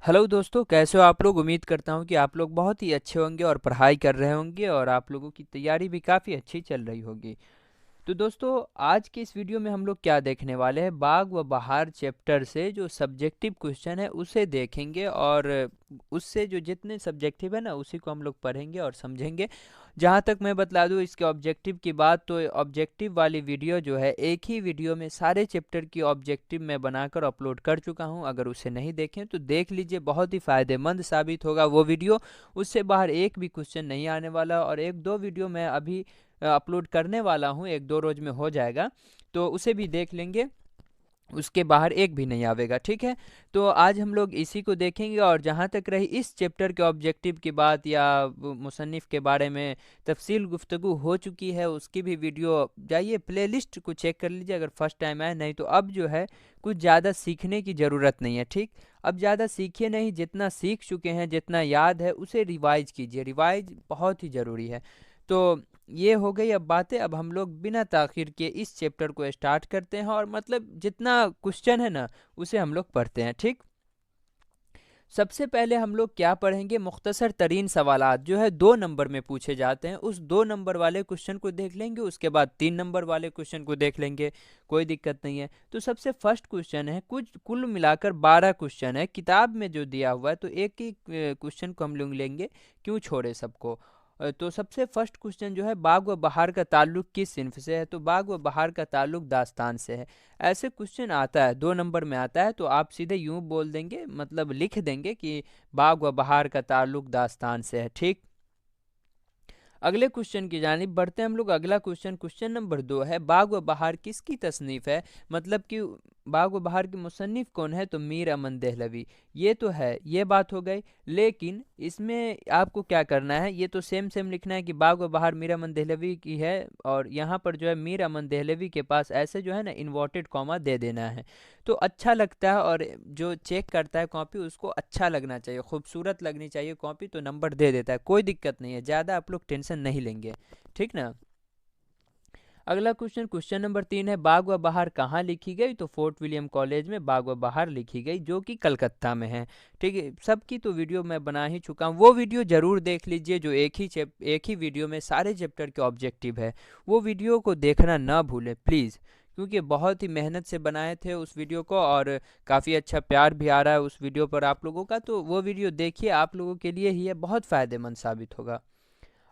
Hello दोस्तों, कैसे हो आप लोग। उम्मीद करता हूँ कि आप लोग बहुत ही अच्छे होंगे और पढ़ाई कर रहे होंगे और आप लोगों की तैयारी भी काफ़ी अच्छी चल रही होगी। तो दोस्तों, आज के इस वीडियो में हम लोग क्या देखने वाले हैं, बाग व बहार चैप्टर से जो सब्जेक्टिव क्वेश्चन है उसे देखेंगे और उससे जो जितने सब्जेक्टिव है ना उसी को हम लोग पढ़ेंगे और समझेंगे। जहाँ तक मैं बतला दूँ इसके ऑब्जेक्टिव की बात, तो ऑब्जेक्टिव वाली वीडियो जो है एक ही वीडियो में सारे चैप्टर की ऑब्जेक्टिव मैं बनाकर अपलोड कर चुका हूँ। अगर उसे नहीं देखें तो देख लीजिए, बहुत ही फ़ायदेमंद साबित होगा वो वीडियो। उससे बाहर एक भी क्वेश्चन नहीं आने वाला और एक दो वीडियो मैं अभी अपलोड करने वाला हूँ, एक दो रोज में हो जाएगा, तो उसे भी देख लेंगे। उसके बाहर एक भी नहीं आवेगा, ठीक है। तो आज हम लोग इसी को देखेंगे और जहाँ तक रही इस चैप्टर के ऑब्जेक्टिव की बात या मुसन्निफ़ के बारे में तफसील गुफ्तगू हो चुकी है, उसकी भी वीडियो जाइए प्लेलिस्ट को चेक कर लीजिए अगर फर्स्ट टाइम आए। नहीं तो अब जो है कुछ ज़्यादा सीखने की ज़रूरत नहीं है, ठीक। अब ज़्यादा सीखिए नहीं, जितना सीख चुके हैं जितना याद है उसे रिवाइज कीजिए, रिवाइज बहुत ही ज़रूरी है। तो ये हो गई अब बातें। अब हम लोग बिना ताखिर के इस चैप्टर को स्टार्ट करते हैं और मतलब जितना क्वेश्चन है ना उसे हम लोग पढ़ते हैं, ठीक। सबसे पहले हम लोग क्या पढ़ेंगे, मुख्तसर तरीन सवालात जो है 2 नंबर में पूछे जाते हैं, उस 2 नंबर वाले क्वेश्चन को देख लेंगे। उसके बाद 3 नंबर वाले क्वेश्चन को देख लेंगे, कोई दिक्कत नहीं है। तो सबसे फर्स्ट क्वेश्चन है, कुछ कुल मिलाकर 12 क्वेश्चन है किताब में जो दिया हुआ है, तो एक ही क्वेश्चन को हम लोग लेंगे, क्यों छोड़े सबको। तो सबसे फर्स्ट क्वेश्चन जो है, बाग व बहार का ताल्लुक किस सिन्फ से है, तो बाग व बहार का ताल्लुक दास्तान से है। ऐसे क्वेश्चन आता है, 2 नंबर में आता है, तो आप सीधे यूं बोल देंगे, मतलब लिख देंगे कि बाग व बहार का ताल्लुक दास्तान से है, ठीक। अगले क्वेश्चन की जानिब बढ़ते हैं हम लोग। अगला क्वेश्चन, क्वेश्चन नंबर 2 है, बाग व बहार किसकी तसनीफ है, मतलब कि बाग व बहार के मुसन्निफ कौन है, तो मीर अमन देहलवी। ये तो है, ये बात हो गई। लेकिन इसमें आपको क्या करना है, ये तो सेम सेम लिखना है कि बाग व बहार मीर अमन देहलवी की है, और यहाँ पर जो है मीर अमन देहलवी के पास ऐसे जो है ना इन्वर्टेड कॉमा दे देना है। तो अच्छा लगता है, और जो चेक करता है कॉपी उसको अच्छा लगना चाहिए, खूबसूरत लगनी चाहिए कॉपी, तो नंबर दे देता है, कोई दिक्कत नहीं है, ज़्यादा आप लोग टेंशन नहीं लेंगे, ठीक ना। अगला क्वेश्चन, क्वेश्चन नंबर 3 है, बाग व बहार कहाँ लिखी गई, तो फोर्ट विलियम कॉलेज में बाग व बहार लिखी गई, जो कि कलकत्ता में है, ठीक है। सबकी तो वीडियो मैं बना ही चुका हूँ, वो वीडियो जरूर देख लीजिए जो एक ही वीडियो में सारे चैप्टर के ऑब्जेक्टिव है। वो वीडियो को देखना ना भूलें प्लीज़, क्योंकि बहुत ही मेहनत से बनाए थे उस वीडियो को और काफ़ी अच्छा प्यार भी आ रहा है उस वीडियो पर आप लोगों का। तो वो वीडियो देखिए, आप लोगों के लिए ही है, बहुत फ़ायदेमंद साबित होगा।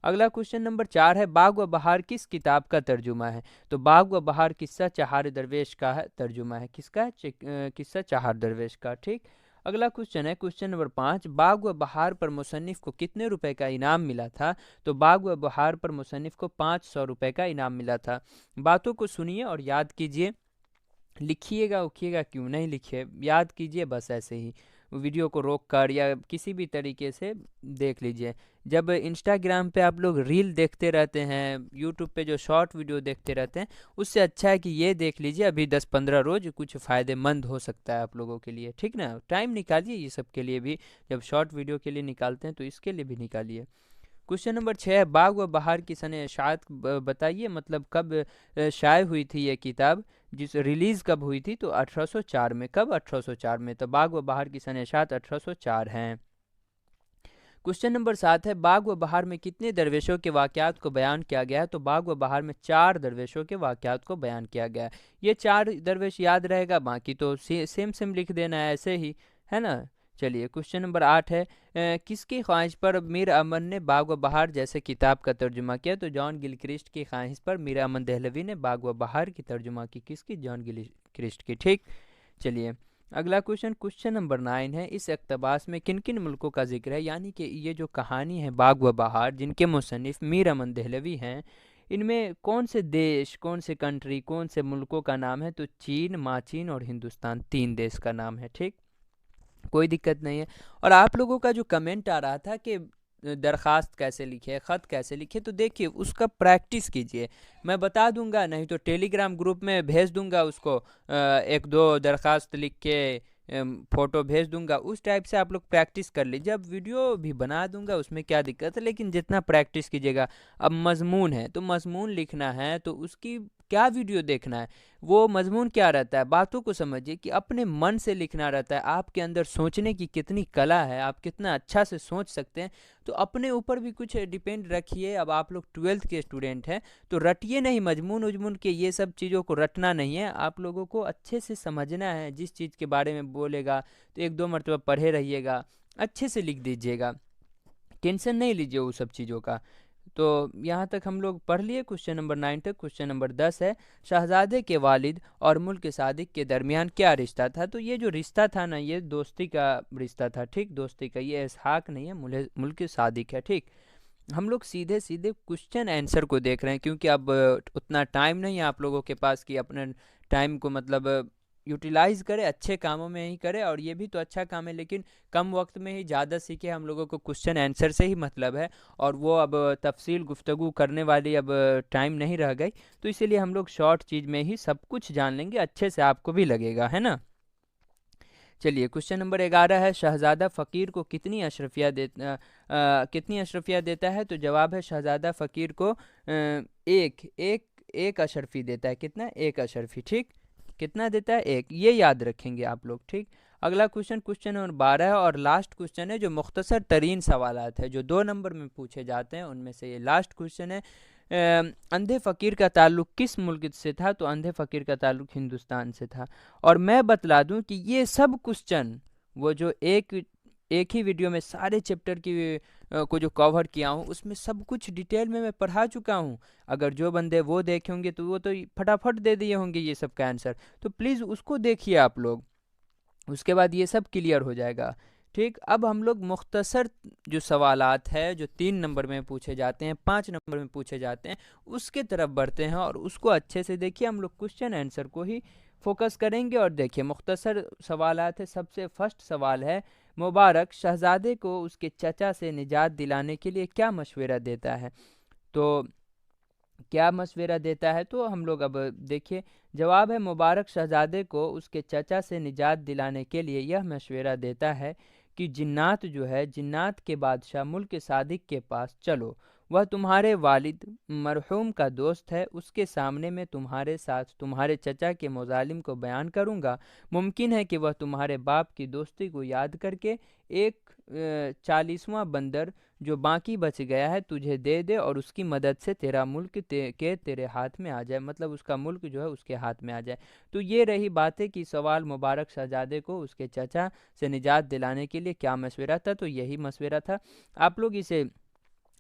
अगला क्वेश्चन नंबर 4 है, बाग व बहार किस किताब का तर्जुमा है, तो बाग व बहार किस्सा चहार दरवेश का है, तर्जुमा है किसका है, किस्सा चहार दरवेश का, ठीक। अगला क्वेश्चन है, क्वेश्चन नंबर 5, बाग व बहार पर मुसन्निफ को कितने रुपए का इनाम मिला था, तो बाग व बहार पर मुसन्निफ को 500 रुपए का इनाम मिला था। बातों को सुनिए और याद कीजिए, लिखिएगा उखिएगा क्यों नहीं, लिखिए याद कीजिए बस ऐसे ही, वीडियो को रोक कर या किसी भी तरीके से देख लीजिए। जब इंस्टाग्राम पे आप लोग रील देखते रहते हैं, यूट्यूब पे जो शॉर्ट वीडियो देखते रहते हैं, उससे अच्छा है कि ये देख लीजिए, अभी 10-15 रोज कुछ फ़ायदेमंद हो सकता है आप लोगों के लिए, ठीक ना। टाइम निकालिए ये सब के लिए भी, जब शॉर्ट वीडियो के लिए निकालते हैं तो इसके लिए भी निकालिए। क्वेश्चन नंबर 6 है, बाग व बहार की सन शायद बताइए, मतलब कब शाये हुई थी ये किताब, जिस रिलीज़ कब हुई थी, तो 1804 में। कब, 1804 में। तो बाग व बहार की सन शायद 1804 हैं। क्वेश्चन नंबर 7 है, बाग व बहार में कितने दरवेशों के वाक़यात को बयान किया गया है, तो बाग व बहार में 4 दरवेशों के वाक़यात को बयान किया गया है। ये 4 दरवेश याद रहेगा, बाकी तो सेम सेम लिख देना है ऐसे ही, है ना। चलिए, क्वेश्चन नंबर 8 है, किसकी ख्वाहिश पर मीर अमन ने बाग व बहार जैसे किताब का तर्जुमा किया, तो जॉन गिलक्रिस्ट की ख्वाहिश पर मीर अमन दहलवी ने बाग व बहार की तर्जुमा की, किसकी, जॉन गिलक्रिस्ट की, ठीक। चलिए, अगला क्वेश्चन, क्वेश्चन नंबर 9 है, इस इक़्तिबास में किन किन मुल्कों का जिक्र है, यानी कि ये जो कहानी है बाग व बहार जिनके मुसन्निफ मीर अमन दहलवी हैं, इनमें कौन से देश, कौन से कंट्री, कौन से मुल्कों का नाम है, तो चीन, माचीन और हिंदुस्तान, 3 देश का नाम है, ठीक। कोई दिक्कत नहीं है। और आप लोगों का जो कमेंट आ रहा था कि दरख्वास्त कैसे लिखे, ख़त कैसे लिखे, तो देखिए उसका प्रैक्टिस कीजिए। मैं बता दूंगा, नहीं तो टेलीग्राम ग्रुप में भेज दूंगा उसको, एक दो दरख्वास्त लिख के फ़ोटो भेज दूंगा, उस टाइप से आप लोग प्रैक्टिस कर लीजिए। अब वीडियो भी बना दूंगा, उसमें क्या दिक्कत है, लेकिन जितना प्रैक्टिस कीजिएगा। अब मज़मून है तो मज़मून लिखना है, तो उसकी क्या वीडियो देखना है, वो मजमून क्या रहता है, बातों को समझिए कि अपने मन से लिखना रहता है। आपके अंदर सोचने की कितनी कला है, आप कितना अच्छा से सोच सकते हैं। तो अपने ऊपर भी कुछ डिपेंड रखिए। अब आप लोग 12th के स्टूडेंट हैं तो रटिए नहीं, मजमून उजमून के ये सब चीज़ों को रटना नहीं है। आप लोगों को अच्छे से समझना है। जिस चीज़ के बारे में बोलेगा तो एक दो मरतबा पढ़े रहिएगा, अच्छे से लिख दीजिएगा, टेंशन नहीं लीजिए वो सब चीज़ों का। तो यहाँ तक हम लोग पढ़ लिए क्वेश्चन नंबर 9 तक। क्वेश्चन नंबर 10 है, शहजादे के वालिद और मुल्क सादिक के दरमियान क्या रिश्ता था। तो ये जो रिश्ता था ना, ये दोस्ती का रिश्ता था, ठीक, दोस्ती का। ये इसहाक नहीं है, मुल्क सादिक है, ठीक। हम लोग सीधे सीधे क्वेश्चन आंसर को देख रहे हैं, क्योंकि अब उतना टाइम नहीं है आप लोगों के पास कि अपने टाइम को मतलब यूटिलाइज करें, अच्छे कामों में ही करें। और ये भी तो अच्छा काम है, लेकिन कम वक्त में ही ज़्यादा सीखे। हम लोगों को क्वेश्चन आंसर से ही मतलब है, और वो अब तफसील गुफ्तगू करने वाली अब टाइम नहीं रह गई। तो इसीलिए हम लोग शॉर्ट चीज़ में ही सब कुछ जान लेंगे, अच्छे से आपको भी लगेगा, है ना। चलिए, क्वेश्चन नंबर 11 है, शहजादा फ़कीर को कितनी अशरफिया देता है। तो जवाब है, शहजादा फ़कीर को एक एक एक अशरफी देता है। कितना? एक अशरफी, ठीक। कितना देता है? एक। ये याद रखेंगे आप लोग, ठीक। अगला क्वेश्चन, क्वेश्चन नंबर 12 है और लास्ट क्वेश्चन है, जो मुख्तसर तरीन सवालात है जो 2 नंबर में पूछे जाते हैं, उनमें से ये लास्ट क्वेश्चन है। अंधे फ़कीर का ताल्लुक़ किस मुल्क से था। तो अंधे फ़कीर का ताल्लुक़ हिंदुस्तान से था। और मैं बतला दूं कि ये सब क्वेश्चन, वो जो एक ही वीडियो में सारे चैप्टर की को जो कवर किया हूँ, उसमें सब कुछ डिटेल में मैं पढ़ा चुका हूँ। अगर जो बंदे वो देखे होंगे तो वो तो फटाफट दे दिए होंगे ये सब का आंसर। तो प्लीज़ उसको देखिए आप लोग, उसके बाद ये सब क्लियर हो जाएगा, ठीक। अब हम लोग मुख्तसर जो सवालात है, जो 3 नंबर में पूछे जाते हैं, 5 नंबर में पूछे जाते हैं, उसके तरफ बढ़ते हैं और उसको अच्छे से देखिए। हम लोग क्वेश्चन आंसर को ही फोकस करेंगे। और देखिए, मुख्तसर सवालात है। सबसे फर्स्ट सवाल है, मुबारक शहजादे को उसके चचा से निजात दिलाने के लिए क्या मशवरा देता है। तो क्या मशवरा देता है, तो हम लोग अब देखिए, जवाब है, मुबारक शहजादे को उसके चचा से निजात दिलाने के लिए यह मशवरा देता है कि जिन्नात जो है, जिन्नात के बादशाह मुल्क सादिक के पास चलो। वह तुम्हारे वालिद मरहूम का दोस्त है। उसके सामने मैं तुम्हारे साथ तुम्हारे चचा के मुजालिम को बयान करूंगा। मुमकिन है कि वह तुम्हारे बाप की दोस्ती को याद करके एक 40वां बंदर जो बाकी बच गया है तुझे दे दे, और उसकी मदद से तेरा मुल्क तेरे हाथ में आ जाए। मतलब उसका मुल्क जो है उसके हाथ में आ जाए। तो ये रही बातें कि सवाल, मुबारक शहजादे को उसके चचा से निजात दिलाने के लिए क्या मशवरा था। तो यही मशवरा था। आप लोग इसे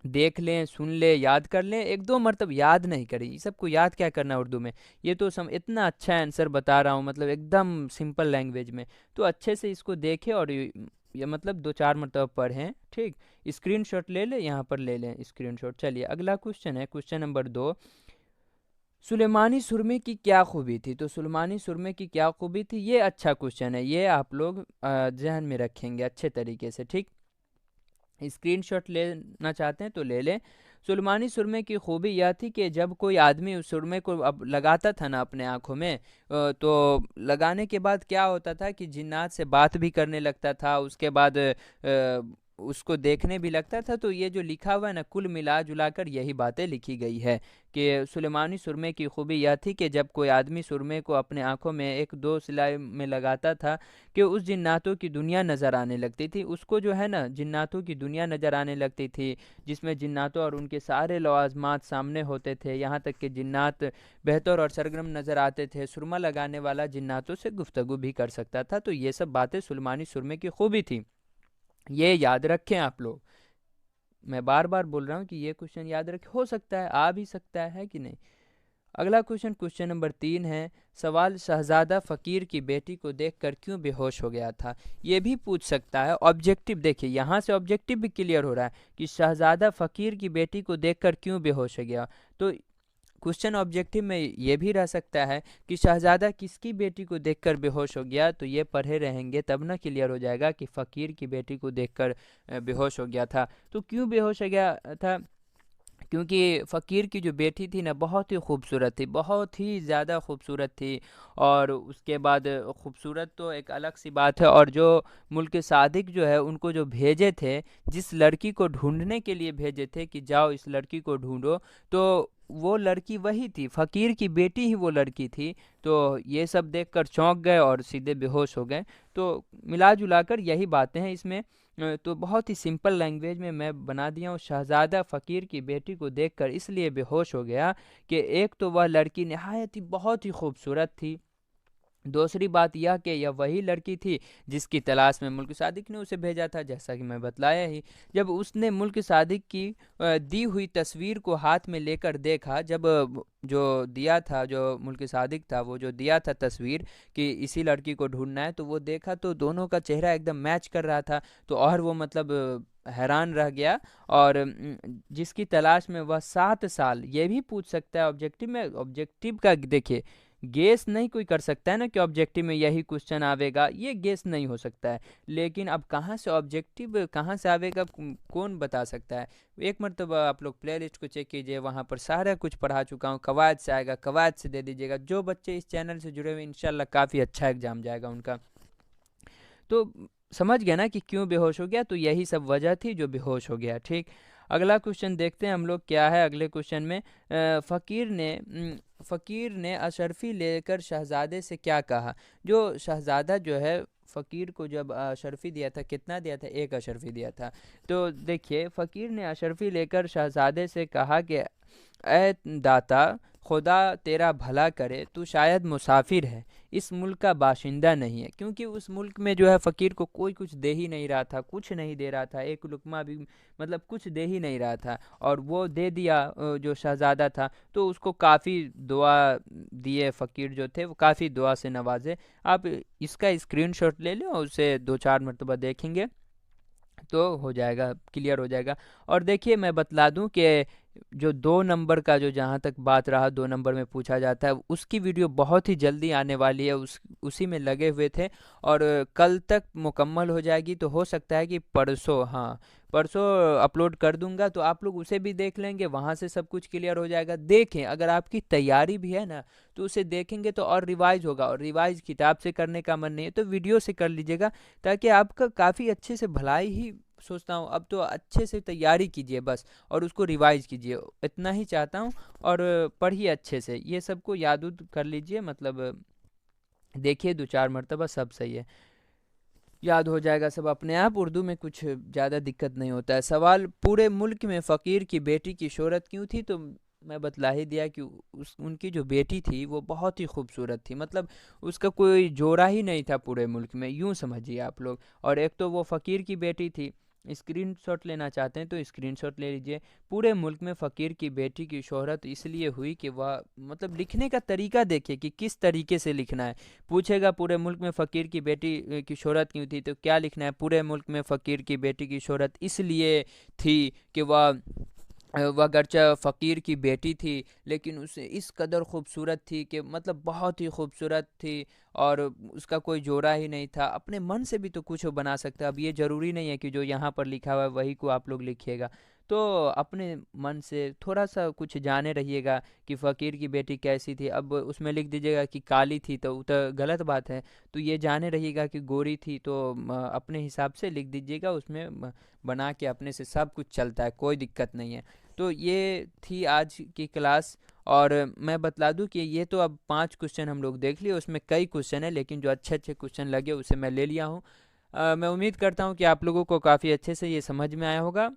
देख लें, सुन लें, याद कर लें। एक दो मरतब याद नहीं करें, ये सबको याद क्या करना है उर्दू में। ये तो इतना अच्छा आंसर बता रहा हूँ, मतलब एकदम सिंपल लैंग्वेज में। तो अच्छे से इसको देखें और ये मतलब 2-4 मरतब पढ़ें, ठीक। स्क्रीनशॉट ले लें, यहाँ पर ले लें स्क्रीनशॉट। चलिए, अगला क्वेश्चन है, क्वेश्चन नंबर 2, सुलेमानी सुरमे की क्या खूबी थी। तो सुलेमानी सुरमे की क्या खूबी थी, ये अच्छा क्वेश्चन है। ये आप लोग जहन में रखेंगे अच्छे तरीके से, ठीक। स्क्रीनशॉट लेना चाहते हैं तो ले लें। सुलेमानी सुरमे की खूबी यह थी कि जब कोई आदमी उस सुरमे को अब लगाता था ना अपने आँखों में, तो लगाने के बाद क्या होता था कि जिन्नात से बात भी करने लगता था, उसके बाद उसको देखने भी लगता था। तो ये जो लिखा हुआ है ना, कुल मिला जुला कर यही बातें लिखी गई है कि सुलेमानी सुरमे की खूबी यह थी कि जब कोई आदमी सुरमे को अपने आँखों में एक दो सिलाई में लगाता था कि उस जिन्नातों की दुनिया नज़र आने लगती थी। उसको जो है ना, जिन्नातों की दुनिया नज़र आने लगती थी, जिसमें जिन्नातों और उनके सारे लवाजमात सामने होते थे। यहाँ तक कि जिन्नात बेहतर और सरगर्म नज़र आते थे। सुरमा लगाने वाला जिन्नातों से गुफ्तगू भी कर सकता था। तो ये सब बातें सुलेमानी सुरमे की खूबी थी। ये याद रखें आप लोग। मैं बार बार बोल रहा हूँ कि ये क्वेश्चन याद रखें, हो सकता है आ भी सकता है कि नहीं। अगला क्वेश्चन, क्वेश्चन नंबर 3 है, सवाल, शहजादा फ़कीर की बेटी को देखकर क्यों बेहोश हो गया था। ये भी पूछ सकता है। ऑब्जेक्टिव देखिए, यहाँ से ऑब्जेक्टिव भी क्लियर हो रहा है कि शहजादा फ़कीर की बेटी को देखकर क्यों बेहोश हो गया। तो क्वेश्चन ऑब्जेक्टिव में ये भी रह सकता है कि शहजादा किसकी बेटी को देखकर बेहोश हो गया। तो ये पढ़े रहेंगे तब ना क्लियर हो जाएगा कि फ़कीर की बेटी को देखकर बेहोश हो गया था। तो क्यों बेहोश हो गया था, क्योंकि फ़कीर की जो बेटी थी ना, बहुत ही खूबसूरत थी, बहुत ही ज़्यादा खूबसूरत थी। और उसके बाद खूबसूरत तो एक अलग सी बात है, और जो मुल्क सादिक जो है उनको जो भेजे थे, जिस लड़की को ढूंढने के लिए भेजे थे कि जाओ इस लड़की को ढूंढो, तो वो लड़की वही थी, फ़कीर की बेटी ही वो लड़की थी। तो ये सब देखकर चौंक गए और सीधे बेहोश हो गए। तो मिला जुला कर यही बातें हैं इसमें। तो बहुत ही सिंपल लैंग्वेज में मैं बना दिया हूँ। शहज़ादा फ़कीर की बेटी को देखकर इसलिए बेहोश हो गया कि एक तो वह लड़की नहायत ही बहुत ही खूबसूरत थी, दूसरी बात यह कि यह वही लड़की थी जिसकी तलाश में मुल्क सादिक ने उसे भेजा था, जैसा कि मैं बतलाया ही। जब उसने मुल्क सादिक की दी हुई तस्वीर को हाथ में लेकर देखा, जब जो दिया था, जो मुल्क सादिक था, वो जो दिया था तस्वीर कि इसी लड़की को ढूंढना है, तो वो देखा तो दोनों का चेहरा एकदम मैच कर रहा था। तो और वो मतलब हैरान रह गया। और जिसकी तलाश में वह 7 साल, ये भी पूछ सकता है ऑब्जेक्टिव में, ऑब्जेक्टिव का देखिए गेस नहीं कोई कर सकता है ना कि ऑब्जेक्टिव में यही क्वेश्चन आवेगा, ये गेस नहीं हो सकता है। लेकिन अब कहाँ से ऑब्जेक्टिव कहाँ से आवेगा, कौन बता सकता है। एक मरतबा आप लोग प्लेलिस्ट को चेक कीजिए, वहाँ पर सारा कुछ पढ़ा चुका हूँ। कवायद से आएगा, कवायद से दे दीजिएगा। जो बच्चे इस चैनल से जुड़े हुए इंशाल्लाह काफ़ी अच्छा एग्जाम जाएगा उनका। तो समझ गया ना कि क्यों बेहोश हो गया, तो यही सब वजह थी जो बेहोश हो गया। ठीक, अगला क्वेश्चन देखते हैं हम लोग क्या है अगले क्वेश्चन में। फ़कीर ने अशरफी लेकर शहज़ादे से क्या कहा। जो शहज़ादा जो है फ़कीर को जब अशरफी दिया था, कितना दिया था, 1 अशरफी दिया था। तो देखिए फ़कीर ने अशरफी लेकर शहज़ादे से कहा कि ए दाता, खुदा तेरा भला करे, तू शायद मुसाफिर है, इस मुल्क का बाशिंदा नहीं है। क्योंकि उस मुल्क में जो है फ़कीर को कोई कुछ दे ही नहीं रहा था, कुछ नहीं दे रहा था, एक लुकमा भी मतलब कुछ दे ही नहीं रहा था। और वो दे दिया जो शहज़ादा था, तो उसको काफ़ी दुआ दिए, फ़कीर जो थे वो काफ़ी दुआ से नवाजे। आप इसका स्क्रीनशॉट ले लें और उसे 2-4 मरतबा देखेंगे तो हो जाएगा, क्लियर हो जाएगा। और देखिए मैं बतला दूं कि जो 2 नंबर का जो जहाँ तक बात रहा 2 नंबर में पूछा जाता है, उसकी वीडियो बहुत ही जल्दी आने वाली है। उसी में लगे हुए थे और कल तक मुकम्मल हो जाएगी। तो हो सकता है कि परसों, हाँ परसों अपलोड कर दूंगा, तो आप लोग उसे भी देख लेंगे, वहाँ से सब कुछ क्लियर हो जाएगा। देखें, अगर आपकी तैयारी भी है ना तो उसे देखेंगे तो और रिवाइज होगा। और रिवाइज किताब से करने का मन नहीं है तो वीडियो से कर लीजिएगा, ताकि आपका काफ़ी अच्छे से भलाई ही सोचता हूँ। अब तो अच्छे से तैयारी कीजिए बस, और उसको रिवाइज कीजिए, इतना ही चाहता हूँ। और पढ़िए अच्छे से, ये सबको याद उद कर लीजिए, मतलब देखिए 2-4 मरतबा, सब सही है, याद हो जाएगा सब अपने आप। उर्दू में कुछ ज़्यादा दिक्कत नहीं होता है। सवाल, पूरे मुल्क में फ़कीर की बेटी की शोहरत क्यों थी, तो मैं बतला ही दिया कि उस उनकी जो बेटी थी वो बहुत ही खूबसूरत थी, मतलब उसका कोई जोड़ा ही नहीं था पूरे मुल्क में, यूँ समझिए आप लोग। और एक तो वो फ़कीर की बेटी थी। स्क्रीनशॉट लेना चाहते हैं तो स्क्रीनशॉट ले लीजिए। पूरे मुल्क में फ़कीर की बेटी की शोहरत इसलिए हुई कि वह, मतलब लिखने का तरीका देखिए कि किस तरीके से लिखना है। पूछेगा पूरे मुल्क में फ़कीर की बेटी की शोहरत क्यों थी, तो क्या लिखना है, पूरे मुल्क में फ़कीर की बेटी की शोहरत इसलिए थी कि वह गर्चा फ़कीर की बेटी थी, लेकिन उसे इस कदर खूबसूरत थी कि मतलब बहुत ही खूबसूरत थी, और उसका कोई जोड़ा ही नहीं था। अपने मन से भी तो कुछ बना सकता है। अब ये ज़रूरी नहीं है कि जो यहाँ पर लिखा हुआ है वही को आप लोग लिखिएगा। तो अपने मन से थोड़ा सा कुछ जाने रहिएगा कि फ़कीर की बेटी कैसी थी। अब उसमें लिख दीजिएगा कि काली थी तो गलत बात है। तो ये जाने रहिएगा कि गोरी थी, तो अपने हिसाब से लिख दीजिएगा उसमें, बना के अपने से सब कुछ चलता है, कोई दिक्कत नहीं है। तो ये थी आज की क्लास। और मैं बतला दूं कि ये तो अब 5 क्वेश्चन हम लोग देख लिए, उसमें कई क्वेश्चन है, लेकिन जो अच्छे अच्छे क्वेश्चन लगे उसे मैं ले लिया हूँ। मैं उम्मीद करता हूँ कि आप लोगों को काफ़ी अच्छे से ये समझ में आया होगा।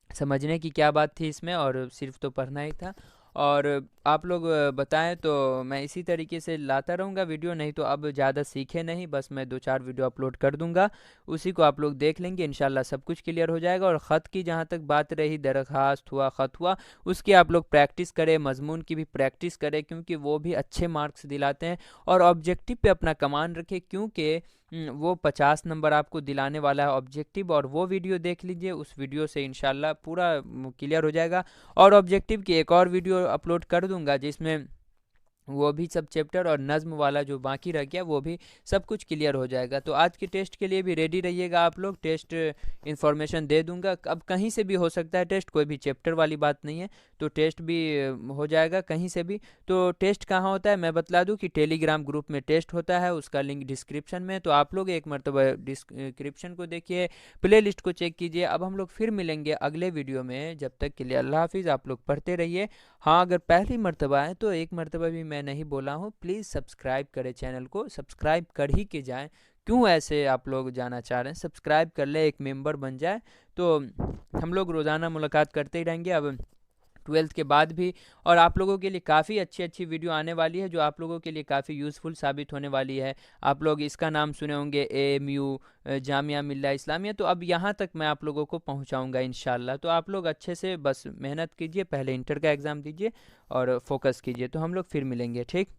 समझने की क्या बात थी इसमें, और सिर्फ तो पढ़ना ही था। और आप लोग बताएं तो मैं इसी तरीके से लाता रहूँगा वीडियो, नहीं तो अब ज़्यादा सीखे नहीं, बस मैं 2-4 वीडियो अपलोड कर दूंगा, उसी को आप लोग देख लेंगे, इंशाल्लाह सब कुछ क्लियर हो जाएगा। और ख़त की जहाँ तक बात रही, दरख्वास्त हुआ, ख़त हुआ, उसकी आप लोग प्रैक्टिस करें, मजमून की भी प्रैक्टिस करें, क्योंकि वो भी अच्छे मार्क्स दिलाते हैं। और ऑब्जेक्टिव पे अपना कमान रखें, क्योंकि वो 50 नंबर आपको दिलाने वाला है ऑब्जेक्टिव। और वो वीडियो देख लीजिए, उस वीडियो से इंशाल्लाह पूरा क्लियर हो जाएगा। और ऑब्जेक्टिव की एक और वीडियो अपलोड कर दूंगा जिसमें वो भी सब चैप्टर और नज़्म वाला जो बाकी रह गया वो भी सब कुछ क्लियर हो जाएगा। तो आज के टेस्ट के लिए भी रेडी रहिएगा आप लोग। टेस्ट इन्फॉर्मेशन दे दूंगा, अब कहीं से भी हो सकता है टेस्ट, कोई भी चैप्टर वाली बात नहीं है। तो टेस्ट भी हो जाएगा कहीं से भी। तो टेस्ट कहाँ होता है मैं बतला दूं कि टेलीग्राम ग्रुप में टेस्ट होता है, उसका लिंक डिस्क्रिप्शन में। तो आप लोग एक मरतबा डिस्क्रिप्शन को देखिए, प्ले लिस्ट को चेक कीजिए। अब हम लोग फिर मिलेंगे अगले वीडियो में, जब तक के लिए अल्लाह हाफिज़। आप लोग पढ़ते रहिए। हाँ, अगर पहली मर्तबा है तो एक मर्तबा भी मैं नहीं बोला हूँ, प्लीज़ सब्सक्राइब करें, चैनल को सब्सक्राइब कर ही के जाएं। क्यों ऐसे आप लोग जाना चाह रहे हैं, सब्सक्राइब कर ले, एक मेंबर बन जाए। तो हम लोग रोज़ाना मुलाकात करते ही रहेंगे अब 12th के बाद भी। और आप लोगों के लिए काफ़ी अच्छी अच्छी वीडियो आने वाली है जो आप लोगों के लिए काफ़ी यूज़फुल साबित होने वाली है। आप लोग इसका नाम सुने होंगे AMU, जामिया मिल्ला इस्लामिया। तो अब यहाँ तक मैं आप लोगों को पहुँचाऊँगा इंशाल्लाह। तो आप लोग अच्छे से बस मेहनत कीजिए, पहले इंटर का एग्ज़ाम दीजिए और फोकस कीजिए। तो हम लोग फिर मिलेंगे, ठीक।